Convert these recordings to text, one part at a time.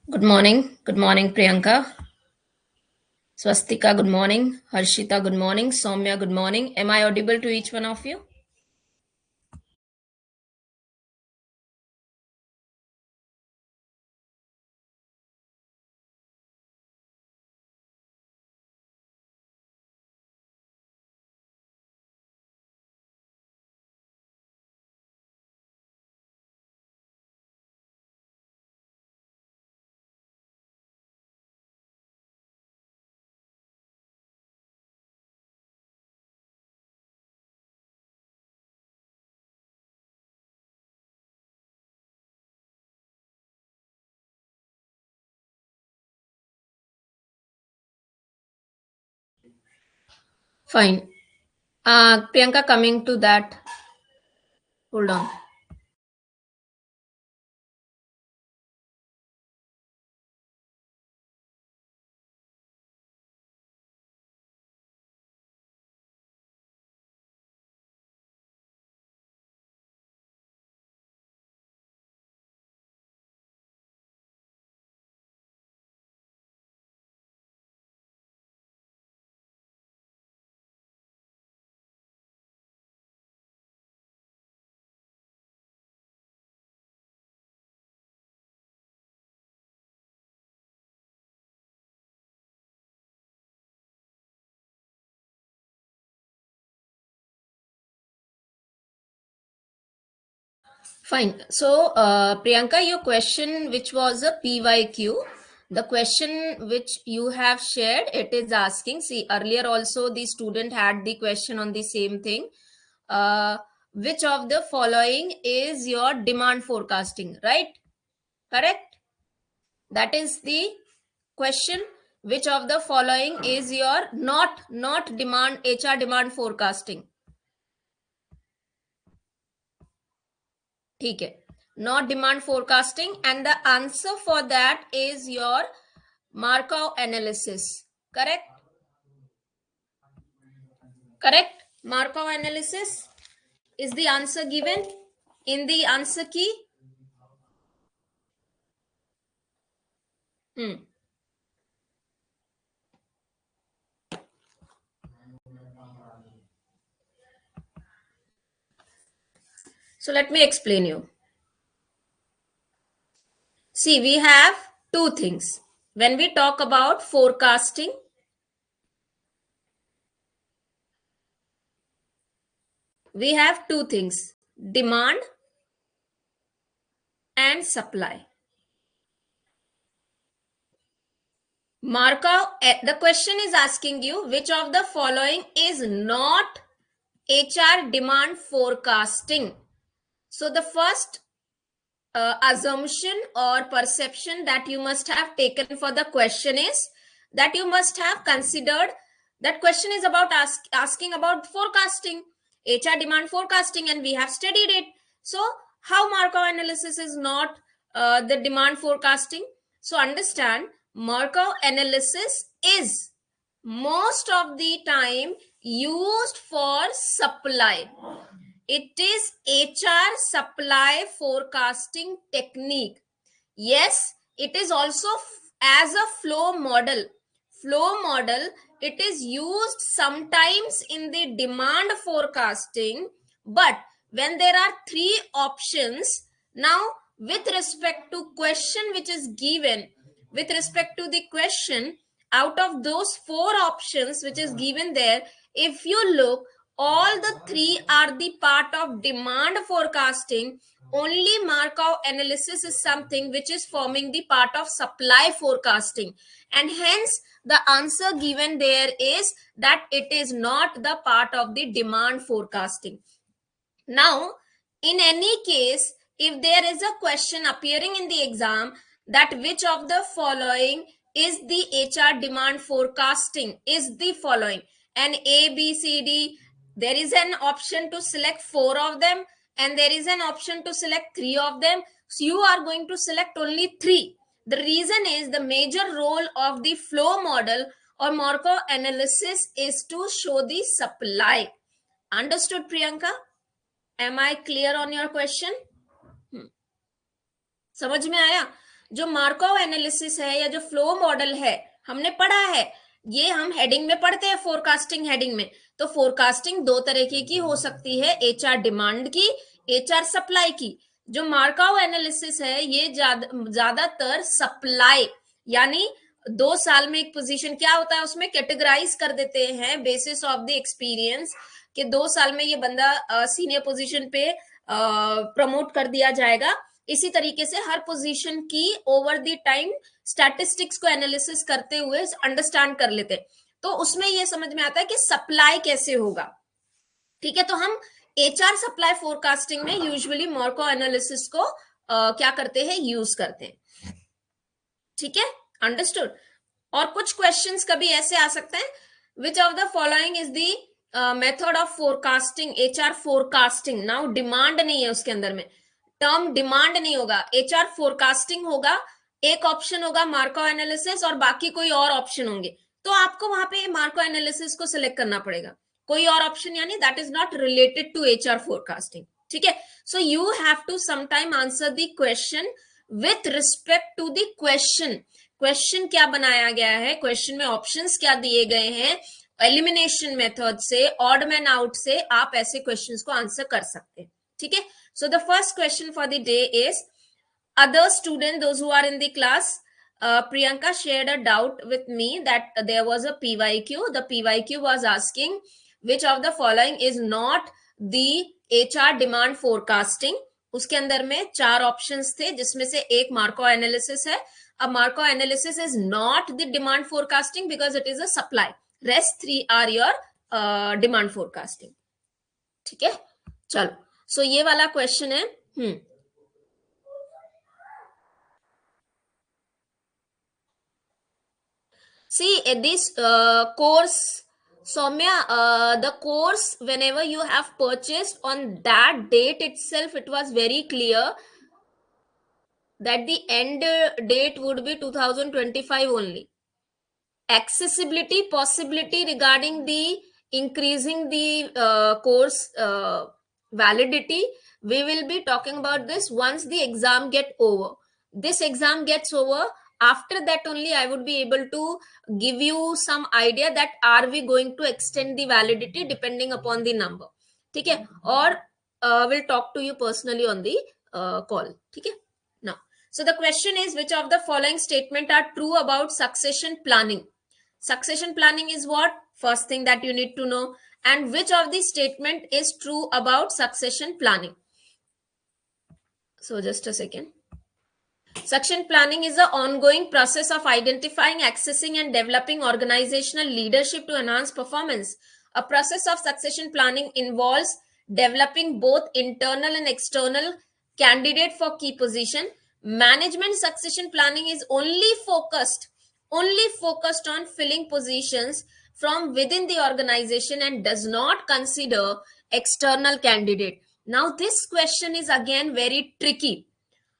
Good morning. Good morning, Priyanka. Swastika, good morning. Harshita, good morning. Soumya, good morning. Am I audible to each one of you? Fine. Priyanka, coming to that. Hold on. Fine. So, Priyanka, your question, which was a PYQ, the question which you have shared, it is asking. See, earlier also the student had the question on the same thing. Uh, which of the following is your demand forecasting, right? Correct? That is the question. Which of the following is your not demand HR demand forecasting? ठीक है, not demand forecasting, and the answer for that is your Markov analysis. Correct? Correct. Markov analysis is the answer given in the answer key. So let me explain you. See, we have two things when we talk about forecasting. We have two things: demand and supply. Markov, the question is asking you which of the following is not HR demand forecasting. So the first assumption or perception that you must have taken for the question is that you must have considered that question is about asking about forecasting, HR demand forecasting, and we have studied it. So how Markov analysis is not the demand forecasting? So understand, Markov analysis is most of the time used for supply. It is HR supply forecasting technique. Yes, it is also as a flow model. Flow model, it is used sometimes in the demand forecasting, but when there are three options, now with respect to question which is given, with respect to the question, out of those four options which is given there, if you look, all the three are the part of demand forecasting. Only Markov analysis is something which is forming the part of supply forecasting, and hence the answer given there is that it is not the part of the demand forecasting. Now, in any case, if there is a question appearing in the exam that which of the following is the HR demand forecasting, is the following, and A, B, C, D, there is an option to select four of them, and there is an option to select three of them. So you are going to select only three. The reason is the major role of the flow model or Markov analysis is to show the supply. Understood, Priyanka? Am I clear on your question? समझ में आया? जो Markov analysis है या जो flow model है हमने पढ़ा है, ये हम हेडिंग में पढ़ते हैं, फोरकास्टिंग हेडिंग में। तो फोरकास्टिंग दो तरीके की हो सकती है, एचआर डिमांड की, एचआर सप्लाई की। जो मार्कोव एनालिसिस है ये ज्यादातर सप्लाई, यानी 2 साल में एक पोजीशन क्या होता है उसमें कैटेगराइज कर देते हैं बेसिस ऑफ द एक्सपीरियंस, कि 2 साल में ये बंदा सीनियर पोजीशन पे प्रमोट कर दिया जाएगा। इसी तरीके से हर पोजीशन की ओवर द टाइम स्टैटिस्टिक्स को एनालिसिस करते हुए अंडरस्टैंड कर लेते हैं। तो उसमें ये समझ में आता है कि सप्लाई कैसे होगा। ठीक है, तो हम एचआर सप्लाई फोरकास्टिंग में यूजुअली मार्कोव एनालिसिस को क्या करते हैं, यूज करते हैं। ठीक है, अंडरस्टूड। और कुछ क्वेश्चंस कभी ऐसे आ सकते हैं, which of the following is the method of forecasting, HR forecasting. Now demand नहीं है उसके अंदर में, टर्म डिमांड नहीं होगा, एचआर फोरकास्टिंग होगा। एक ऑप्शन होगा मार्कोव एनालिसिस और बाकी कोई और ऑप्शन होंगे, तो आपको वहां पे मार्कोव एनालिसिस को सिलेक्ट करना पड़ेगा। कोई और ऑप्शन यानी that is not related to HR forecasting. ठीक है, so you have to sometime answer the question with respect to the question. Question क्या बनाया गया है, क्वेश्चन में ऑप्शंस क्या दिए गए हैं, एलिमिनेशन मेथड से, ऑड मैन आउट से आप ऐसे क्वेश्चंस को आंसर कर सकते हैं। ठीक है, so the first question for the day is, other student, those who are in the class, Priyanka shared a doubt with me that there was a PYQ. The PYQ was asking which of the following is not the HR demand forecasting. उसके अंदर में 4 options थे जिसमें से एक Markov analysis है। अब Markov analysis is not the demand forecasting because it is a supply, rest 3 are your demand forecasting. ठीक है, चलो, सो ये वाला क्वेश्चन है। See, this course, Soumya, the course, whenever you have purchased on that date itself, it was very clear that the end date would be 2025 only. Accessibility possibility regarding the increasing the course validity, we will be talking about this once the exam get over. This exam gets over, after that only I would be able to give you some idea that are we going to extend the validity depending upon the number. ठीक है, और will talk to you personally on the call. ठीक है, now, so the question is, which of the following statement are true about succession planning? Succession planning is what? First thing that you need to know. And which of the statement is true about succession planning? So just a second. Succession planning is the ongoing process of identifying, accessing, and developing organizational leadership to enhance performance. A process of succession planning involves developing both internal and external candidate for key position. Management succession planning is only focused on filling positions from within the organization and does not consider external candidate. Now this question is again very tricky.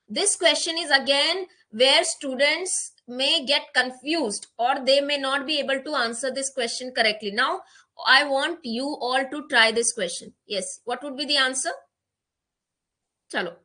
This question is again where students may get confused or they may not be able to answer this question correctly. Now I want you all to try this question. Yes, what would be the answer? Chalo.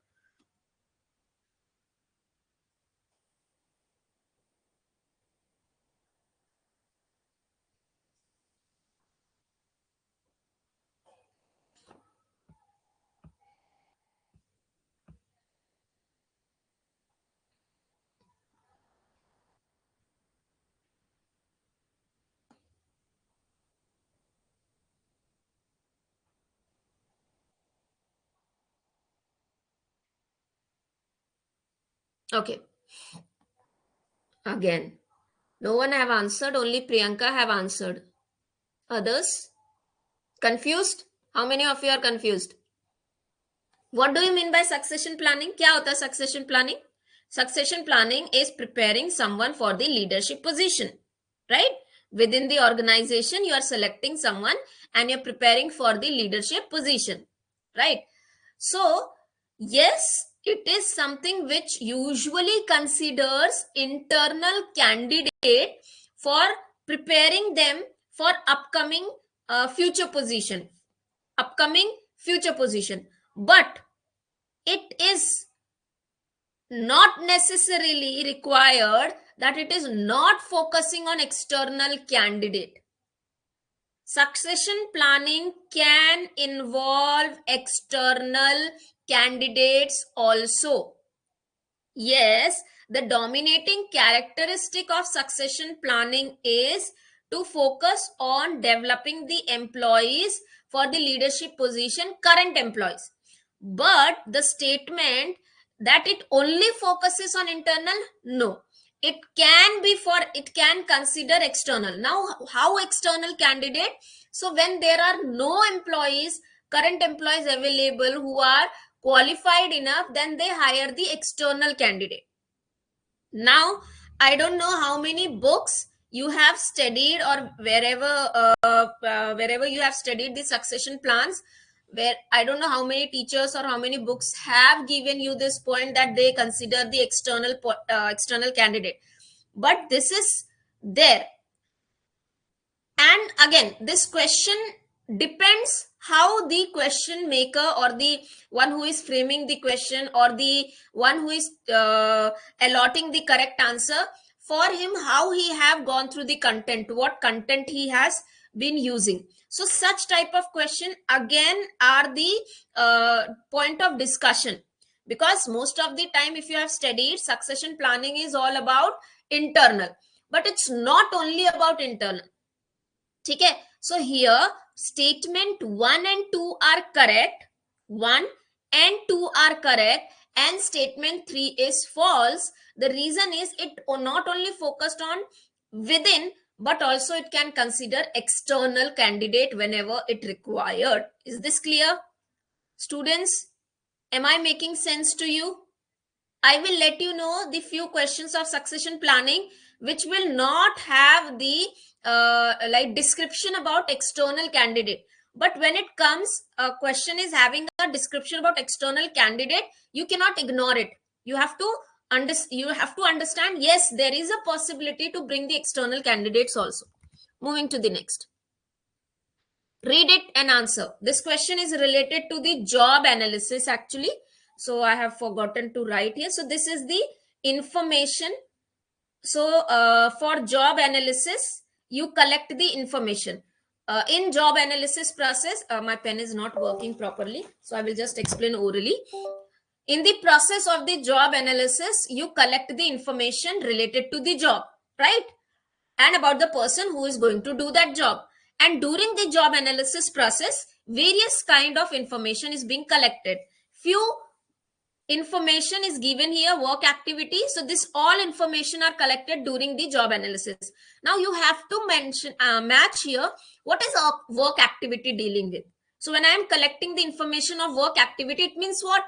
Okay. Again, no one have answered, only Priyanka have answered. Others? Confused? How many of you are confused? What do you mean by succession planning? क्या होता है succession planning? Succession planning is preparing someone for the leadership position, right? Within the organization, you are selecting someone and you're preparing for the leadership position, right? So, yes, it is something which usually considers internal candidate for preparing them for upcoming future position. But it is not necessarily required that it is not focusing on external candidate. Succession planning can involve external candidates also. Yes, the dominating characteristic of succession planning is to focus on developing the employees for the leadership position, current employees. But the statement that it only focuses on internal, no. It can consider external. Now, how external candidate? So, when there are no employees, current employees available who are qualified enough, then they hire the external candidate. Now, I don't know how many books you have studied, or wherever you have studied the succession plans, where I don't know how many teachers or how many books have given you this point that they consider the external candidate, but this is there. And again, this question depends how the question maker, or the one who is framing the question, or the one who is allotting the correct answer, for him, how he have gone through the content, what content he has been using. So such type of question again are the point of discussion, because most of the time, if you have studied, succession planning is all about internal, but it's not only about internal. Okay, so here statement 1 and 2 are correct, 1 and 2 are correct, and statement 3 is false. The reason is it not only focused on within, but also it can consider external candidate whenever it required. Is this clear, students? Am I making sense to you? I will let you know the few questions of succession planning which will not have the like description about external candidate. But when it comes, a question is having a description about external candidate, you cannot ignore it. You have to understand, yes, there is a possibility to bring the external candidates also. Moving to the next. Read it and answer. This question is related to the job analysis actually. So I have forgotten to write here. So this is the information. So for job analysis, you collect the information. In job analysis process, my pen is not working properly. So I will just explain orally. In the process of the job analysis, you collect the information related to the job, right? And about the person who is going to do that job. And during the job analysis process, various kind of information is being collected. Few information is given here, work activity. So this all information are collected during the job analysis. Now you have to mention match here, what is a work activity dealing with. So when I am collecting the information of work activity, it means what?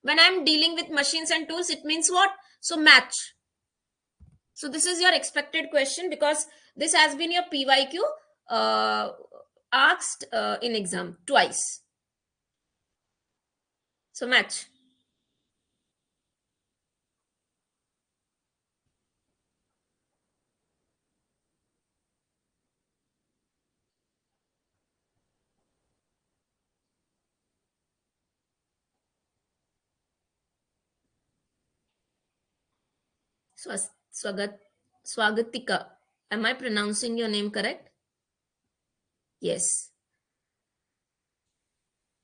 When I am dealing with machines and tools, it means what? So match. So this is your expected question, because this has been your PYQ asked in exam twice. So match. Swagat, Swagatika. Am I pronouncing your name correct? Yes,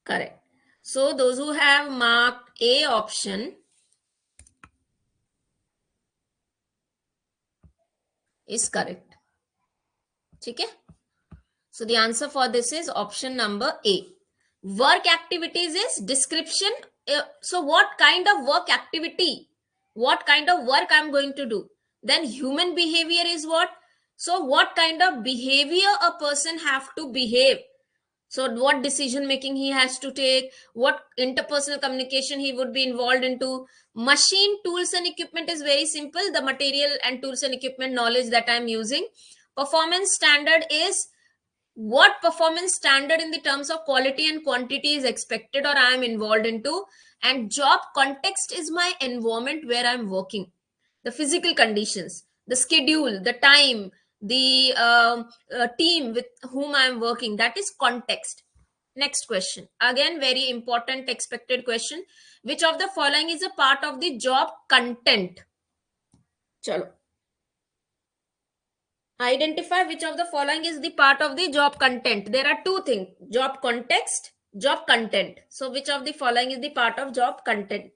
correct. So those who have marked A option is correct. Okay. So the answer for this is option number A. Work activities is description. So what kind of work activity? What kind of work I'm going to do? Then human behavior is what? So what kind of behavior a person have to behave? So what decision making he has to take, what interpersonal communication he would be involved into. Machine, tools and equipment is very simple. The material and tools and equipment knowledge that I'm using. Performance standard is what performance standard in the terms of quality and quantity is expected or I am involved into. And job context is my environment where I'm working, the physical conditions, the schedule, the time, the team with whom I'm working. That is context. Next question. Again, very important expected question. Which of the following is a part of the job content? Chalo. Identify which of the following is the part of the job content. There are two things: job context, job content. So, which of the following is the part of job content?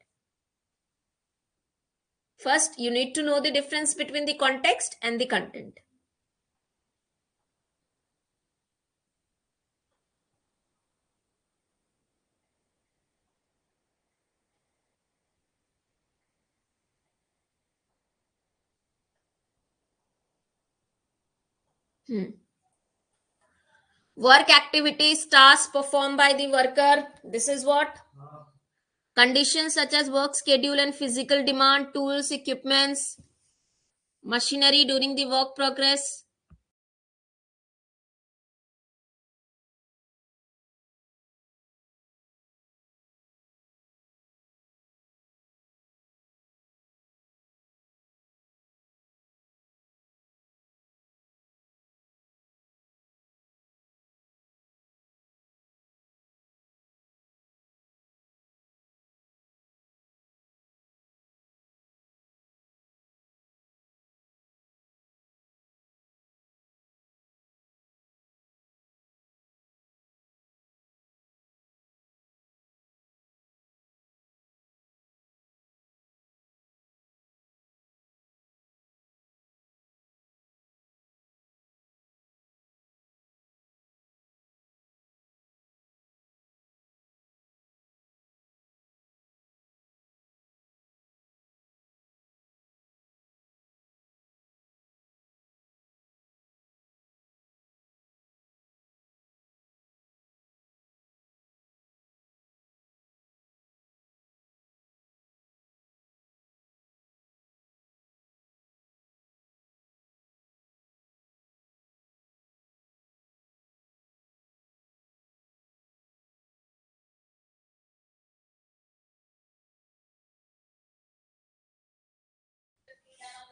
First, you need to know the difference between the context and the content. Work activities, tasks performed by the worker. This is what? Conditions such as work schedule and physical demand, tools, equipments, machinery during the work progress.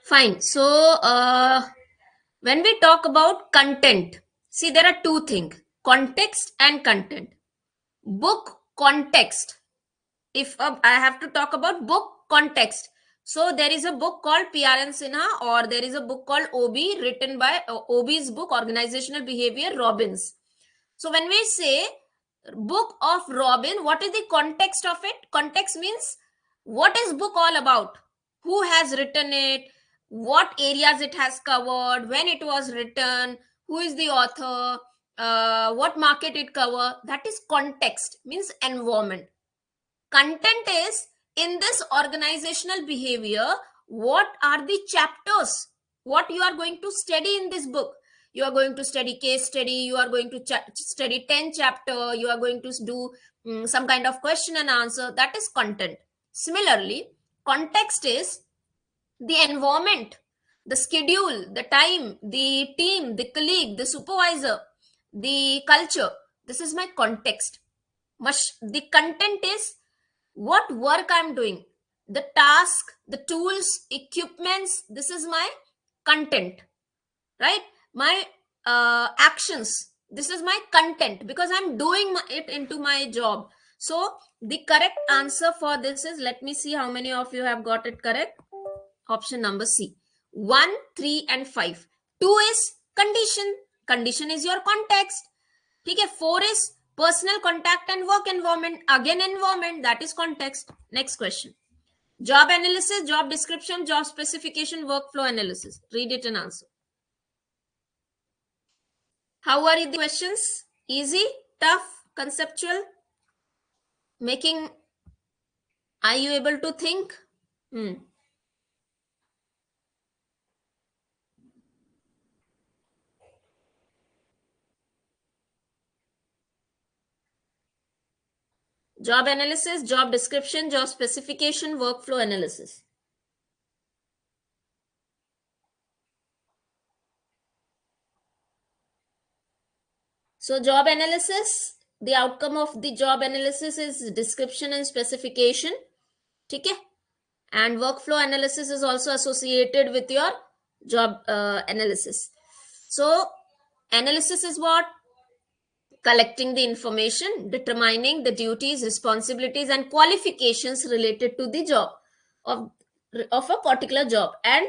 Fine. So, when we talk about content, see, there are two things: context and content. Book context. If I have to talk about book context, so there is a book called PRN Sinha, or there is a book called OB, written by OB's book, Organizational Behavior, Robbins. So when we say book of Robin, what is the context of it? Context means what is book all about, who has written it, what areas it has covered, when it was written, who is the author, what market it cover. That is context, means environment. Content is, in this organizational behavior, what are the chapters, what you are going to study in this book. You are going to study case study, you are going to study 10 chapter, you are going to do some kind of question and answer. That is content. Similarly, context is the environment, the schedule, the time, the team, the colleague, the supervisor, the culture. This is my context. The content is what work I'm doing, the task, the tools, equipments. This is my content, right? My actions. This is my content, because I'm doing it into my job. So the correct answer for this is, let me see how many of you have got it correct. Option number C. 1, 3 and 5. 2 is condition. Condition is your context. Okay, 4 is personal contact and work environment. Again, environment, that is context. Next question. Job analysis, job description, job specification, workflow analysis. Read it and answer. How are the questions? Easy, tough, conceptual? Making, are you able to think? Job analysis, job description, job specification, workflow analysis. So job analysis, the outcome of the job analysis is description and specification. Okay? And workflow analysis is also associated with your job analysis. So analysis is what? collecting the information, determining the duties, responsibilities, and qualifications related to the job of, of a particular job. And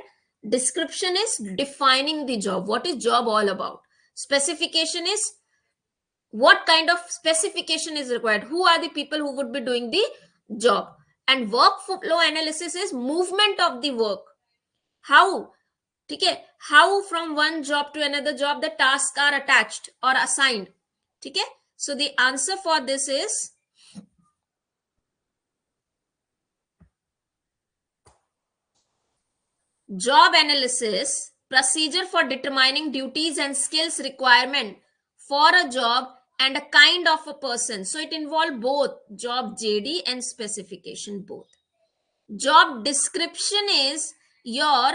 description is defining the job. What is job all about? Specification is what kind of specification is required, who are the people who would be doing the job. And workflow analysis is movement of the work, how, okay, how from one job to another job the tasks are attached or assigned, okay. So the answer for this is job analysis, procedure for determining duties and skills requirement for a job and a kind of a person. So it involved both job JD and specification both. Job description is your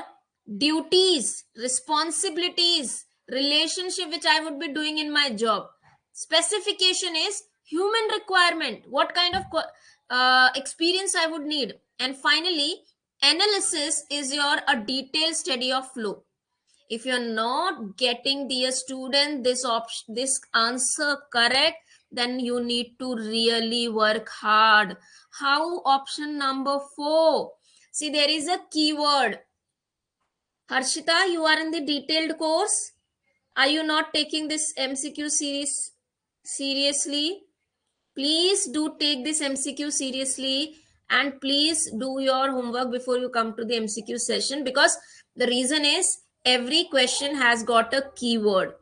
duties, responsibilities, relationship which I would be doing in my job. Specification is human requirement, what kind of experience I would need. And finally, analysis is your a detailed study of flow. If you're not getting, dear student, this option, this answer correct, then you need to really work hard. How? Option number 4. See, there is a keyword. Harshita, you are in the detailed course. Are you not taking this MCQ series seriously? Please do take this MCQ seriously, and please do your homework before you come to the MCQ session, because the reason is every question has got a keyword.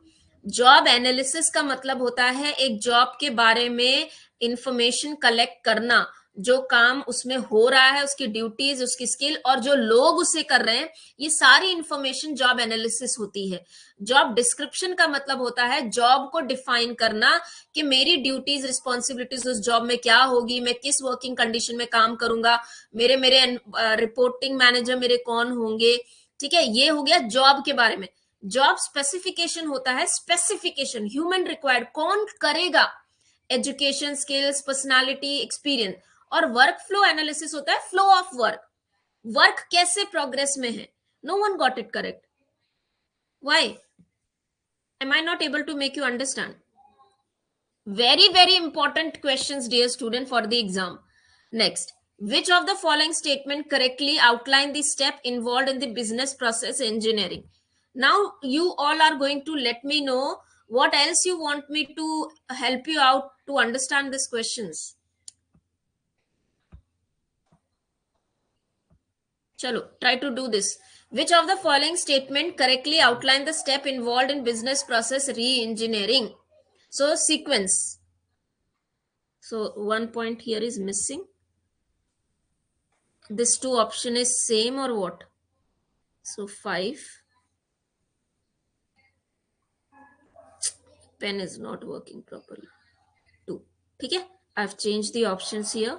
Job analysis का मतलब होता है एक job के बारे में information collect करना, जो काम उसमें हो रहा है, उसकी ड्यूटीज, उसकी स्किल, और जो लोग उसे कर रहे हैं, ये सारी इंफॉर्मेशन जॉब एनालिसिस होती है. जॉब डिस्क्रिप्शन का मतलब होता है जॉब को डिफाइन करना कि मेरी ड्यूटीज, रिस्पॉन्सिबिलिटीज उस जॉब में क्या होगी, मैं किस वर्किंग कंडीशन में काम करूंगा, मेरे मेरे रिपोर्टिंग मैनेजर मेरे कौन होंगे, ठीक है. ये हो गया जॉब के बारे में. जॉब स्पेसिफिकेशन होता है स्पेसिफिकेशन, ह्यूमन रिक्वायर्ड, कौन करेगा, एजुकेशन, स्किल्स, पर्सनालिटी, एक्सपीरियंस. और वर्क फ्लो एनालिसिस होता है फ्लो ऑफ वर्क, वर्क कैसे प्रोग्रेस में है. No one got it correct. Why? Am I not able to make you understand? Very important questions, dear student, for the exam. Next, which of the following statement correctly outline the step involved in the business process engineering? Now you all are going to let me know what else you want me to help you out to understand these questions. Chalo, try to do this. Which of the following statement correctly outline the step involved in business process re-engineering? So sequence. So one point here is missing. This two option is same or what? So 5. Pen is not working properly. 2. Okay, I've changed the options here.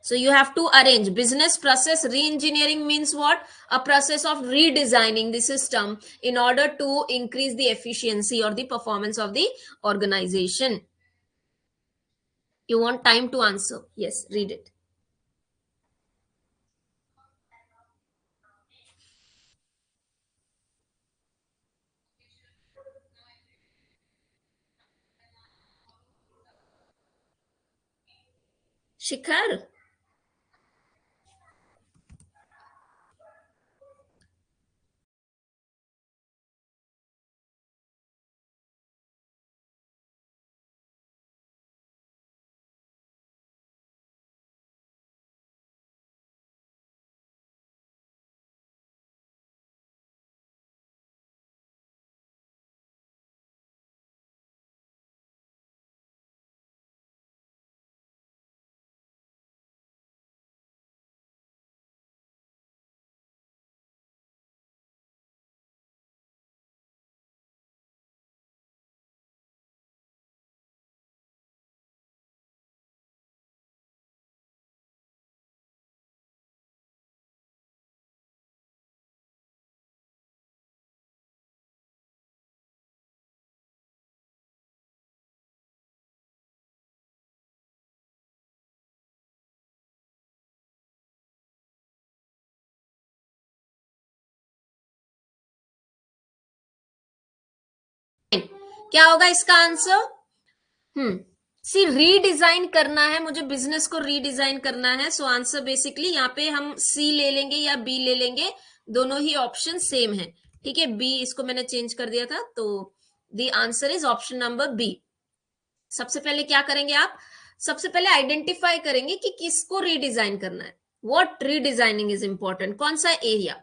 So you have to arrange. Business process re-engineering means what? A process of redesigning the system in order to increase the efficiency or the performance of the organization. You want time to answer? Yes, read it. Shikhar. क्या होगा इसका answer? सी redesign करना है मुझे, business को redesign करना है. So answer basically यहाँ पे हम सी ले लेंगे या बी ले लेंगे, दोनों ही ऑप्शन सेम है. ठीक है, बी इसको मैंने चेंज कर दिया था, तो the answer is option number B. सबसे पहले क्या करेंगे आप, सबसे पहले आइडेंटिफाई करेंगे कि किसको रीडिजाइन करना है. व्हाट रीडिजाइनिंग इज इंपॉर्टेंट, कौन सा एरिया,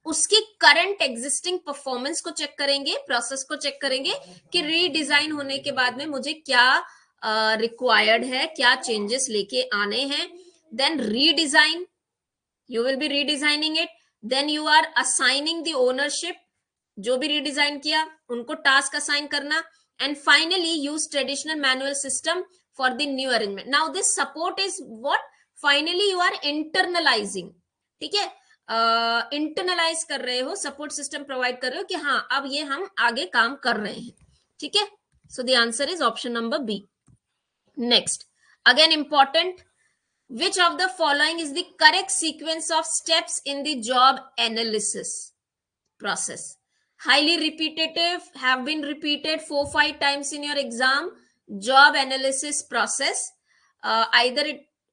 उसकी करंट एग्जिस्टिंग परफॉर्मेंस को चेक करेंगे, प्रोसेस को चेक करेंगे कि रीडिजाइन होने के बाद में मुझे क्या रिक्वायर्ड है, क्या चेंजेस लेके आने हैं. Then redesign, you will be redesigning it. Then you are assigning the ownership, जो भी रीडिजाइन किया उनको टास्क असाइन करना. And finally use traditional manual system for the new arrangement. Now this support is what, finally you are internalising. ठीक है, internalise कर रहे हो, सपोर्ट सिस्टम प्रोवाइड कर रहे हो कि हाँ अब ये हम आगे काम कर रहे हैं. ठीक है, so the answer is option number B. Next, again important, which of the following is the correct sequence of steps in the job analysis process? Highly repetitive, have been repeated 4-5 times in your exam. Job analysis process, either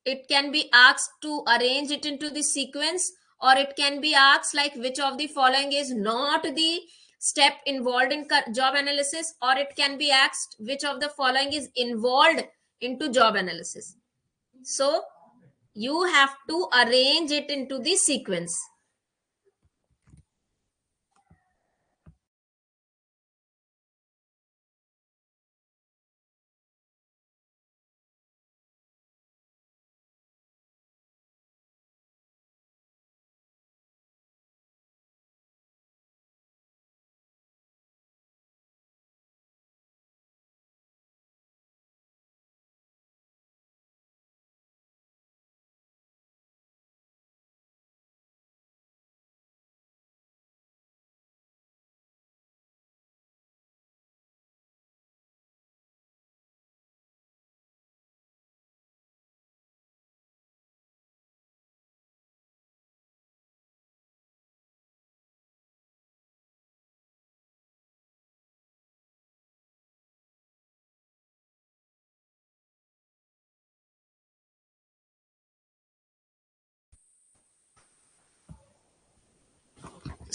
it can be asked to arrange it into the sequence, or it can be asked like which of the following is not the step involved in job analysis, or it can be asked which of the following is involved into job analysis. So you have to arrange it into the sequence.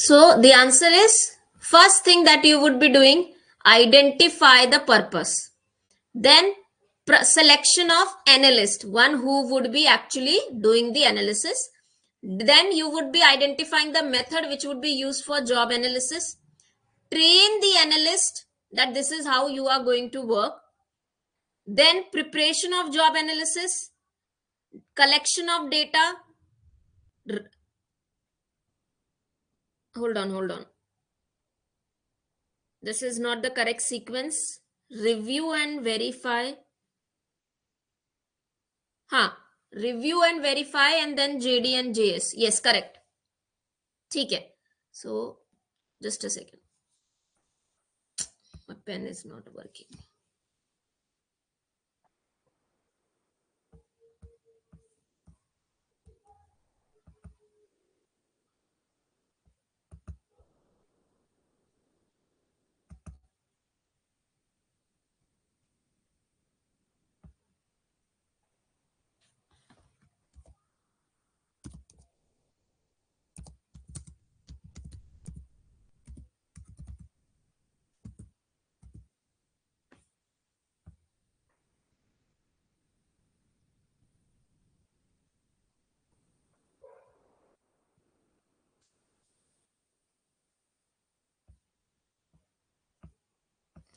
So the answer is, first thing that you would be doing, identify the purpose. Then selection of analyst, one who would be actually doing the analysis. Then you would be identifying the method which would be used for job analysis. Train the analyst that this is how you are going to work. Then preparation of job analysis, collection of data. Hold on. This is not the correct sequence. Review and verify. Review and verify, and then JD and JS. Yes, correct. ठीक है. So just a second. My pen is not working.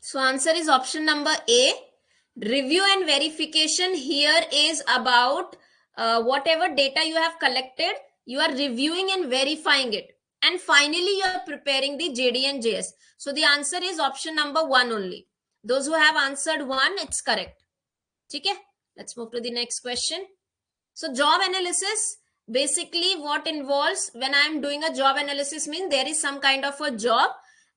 So answer is option number A. Review and verification here is about whatever data you have collected, you are reviewing and verifying it. And finally, you are preparing the JD and JS. So the answer is option number 1 only. Those who have answered 1, it's correct. Okay, let's move to the next question. So job analysis, basically what involves when I am doing a job analysis means there is some kind of a job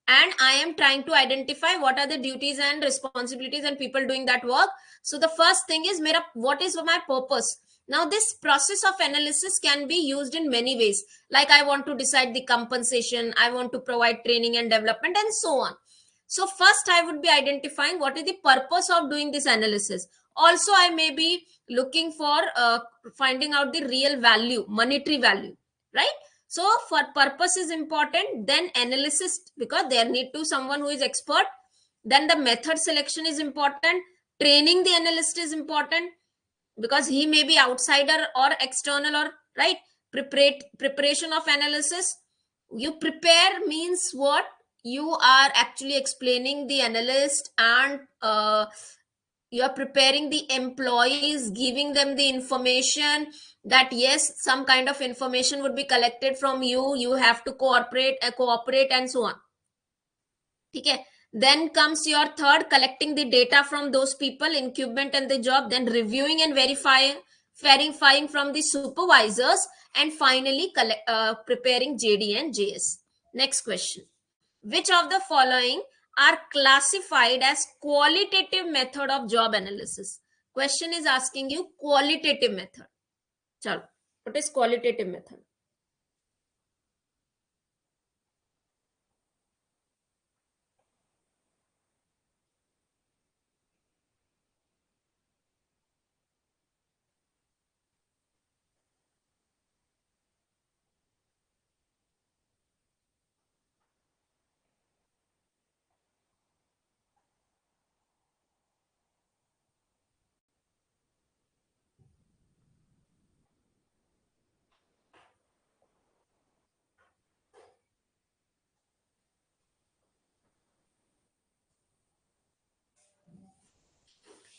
and I am trying to identify what are the duties and responsibilities and people doing that work. So the first thing is what is my purpose? Now this process of analysis can be used in many ways. Like I want to decide the compensation, I want to provide training and development and so on. So first I would be identifying what is the purpose of doing this analysis. Also I may be looking for finding out the real value, monetary value, right? So for purpose is important, then analysis, because there need to someone who is expert. Then the method selection is important, training the analyst is important, because he may be outsider or external, or right. Preparation of analysis, you prepare means what? You are actually explaining the analyst, and you are preparing the employees, giving them the information that yes, some kind of information would be collected from you, you have to cooperate and so on. Okay. Then comes your third, collecting the data from those people, incumbent and the job, then reviewing and verifying from the supervisors, and finally preparing JD and JS. Next question. Which of the following are classified as qualitative method of job analysis? Question is asking you qualitative method. Chalo. What is qualitative method?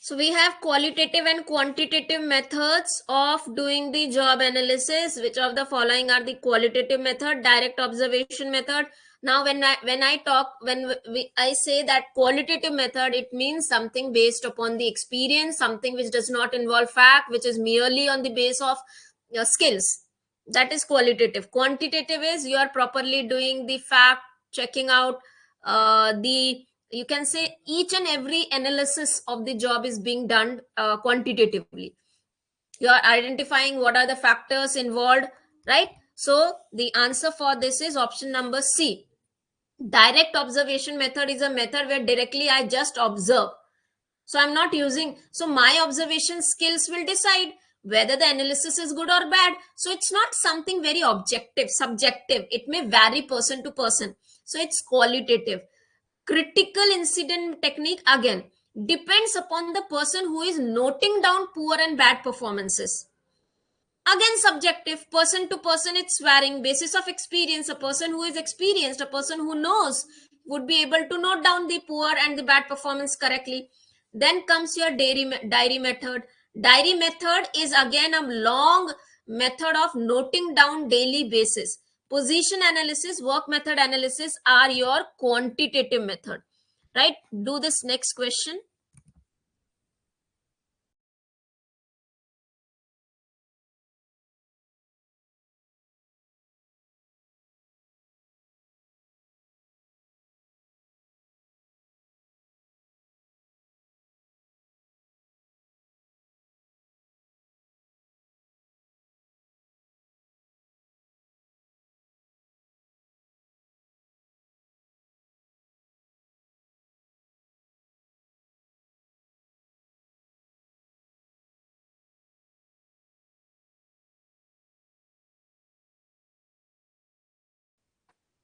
So we have qualitative and quantitative methods of doing the job analysis. Which of the following are the qualitative method? Direct observation method. Now, I say that qualitative method, it means something based upon the experience, something which does not involve fact, which is merely on the base of your skills. That is qualitative. Quantitative is you are properly doing the fact checking out, the, you can say each and every analysis of the job is being done quantitatively. You are identifying what are the factors involved, right? So the answer for this is option number C. Direct observation method is a method where directly I just observe. So I'm not using, so my observation skills will decide whether the analysis is good or bad. So it's not something very objective, subjective, it may vary person to person. So it's qualitative. Critical incident technique, again, depends upon the person who is noting down poor and bad performances. Again, subjective, person to person, it's varying. Basis of experience, a person who is experienced, a person who knows, would be able to note down the poor and the bad performance correctly. Then comes your diary method. Diary method is again a long method of noting down daily basis. Position analysis, work method analysis are your quantitative method, right? Do this next question.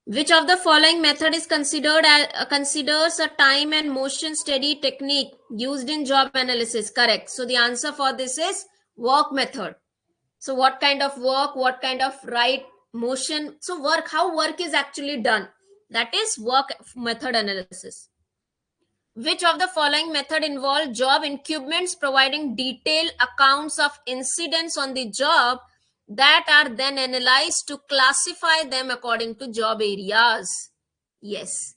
Which of the following method is considers a time and motion study technique used in job analysis? Correct. So the answer for this is work method. So what kind of work, what kind of right motion? So work, how work is actually done. That is work method analysis. Which of the following method involve job incumbents providing detailed accounts of incidents on the job that are then analyzed to classify them according to job areas? Yes.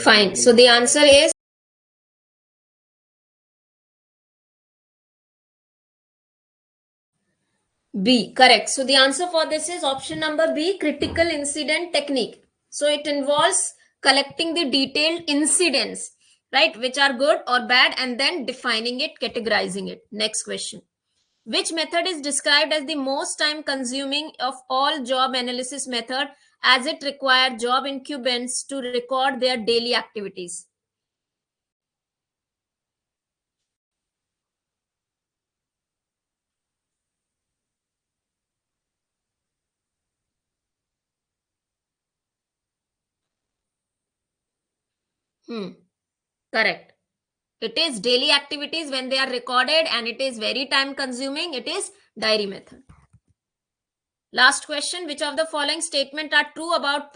Fine. So the answer is B. Correct. So the answer for this is option number B, critical incident technique. So it involves collecting the detailed incidents, right, which are good or bad, and then defining it, categorizing it. Next question. Which method is described as the most time consuming of all job analysis method, as it required job incumbents to record their daily activities? Correct. It is daily activities when they are recorded, and it is very time consuming. It is diary method. Last question. Which of the following statement are true about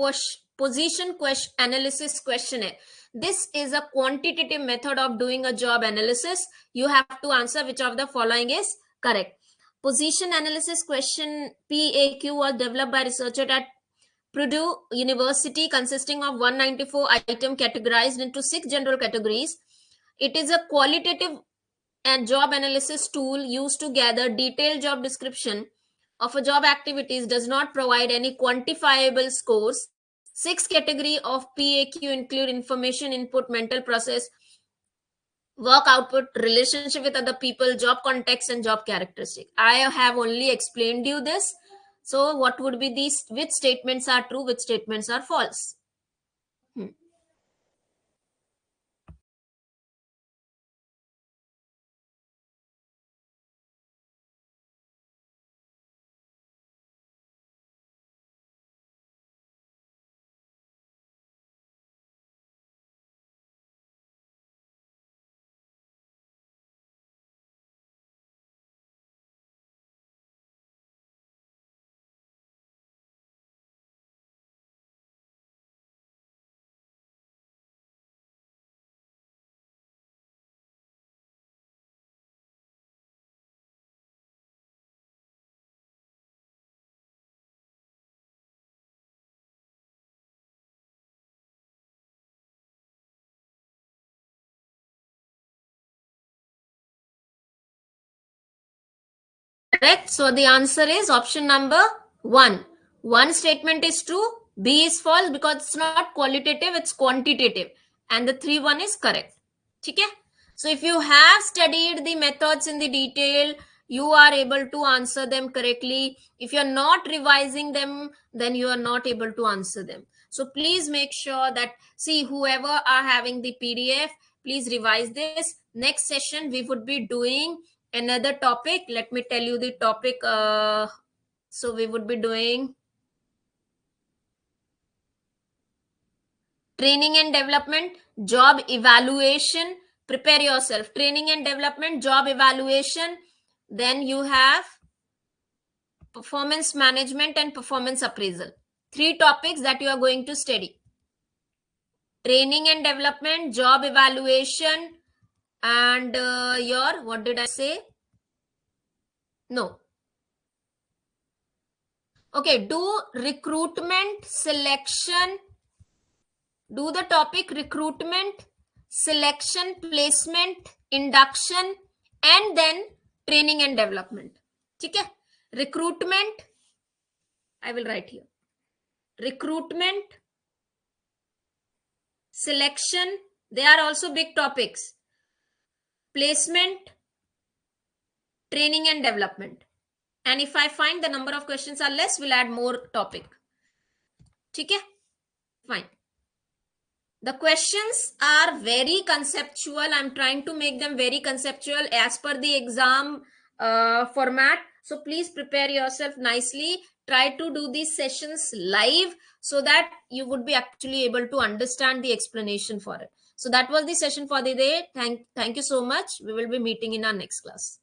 position analysis questionnaire? This is a quantitative method of doing a job analysis. You have to answer which of the following is correct. Position analysis question PAQ was developed by researchers at Purdue University, consisting of 194 items categorized into 6 general categories. It is a qualitative and job analysis tool used to gather detailed job description of a job activities, does not provide any quantifiable scores. 6 category of PAQ include information input, mental process, work output, relationship with other people, job context, and job characteristic. I have only explained you this. So what would be these, which statements are true, which statements are false? Hmm. Correct. So the answer is option number 1. One statement is true, B is false because it's not qualitative, it's quantitative. And the 3 1 is correct. Okay? So if you have studied the methods in the detail, you are able to answer them correctly. If you're not revising them, then you are not able to answer them. So please make sure that, see, whoever are having the PDF, please revise this. Next session, we would be doing another topic. Let me tell you the topic. So we would be doing training and development, job evaluation. Prepare yourself. Training and development, job evaluation. Then you have performance management and performance appraisal. 3 topics that you are going to study. Training and development, job evaluation, and your, what did I say? No. Okay, do recruitment, selection, do the topic recruitment, selection, placement, induction, and then training and development. Okay? Recruitment, I will write here. Recruitment, selection, they are also big topics. Placement, training and development. And if I find the number of questions are less, we'll add more topic. Okay? Fine. The questions are very conceptual. I'm trying to make them very conceptual as per the exam format. So please prepare yourself nicely. Try to do these sessions live so that you would be actually able to understand the explanation for it. So that was the session for the day. Thank you so much. We will be meeting in our next class.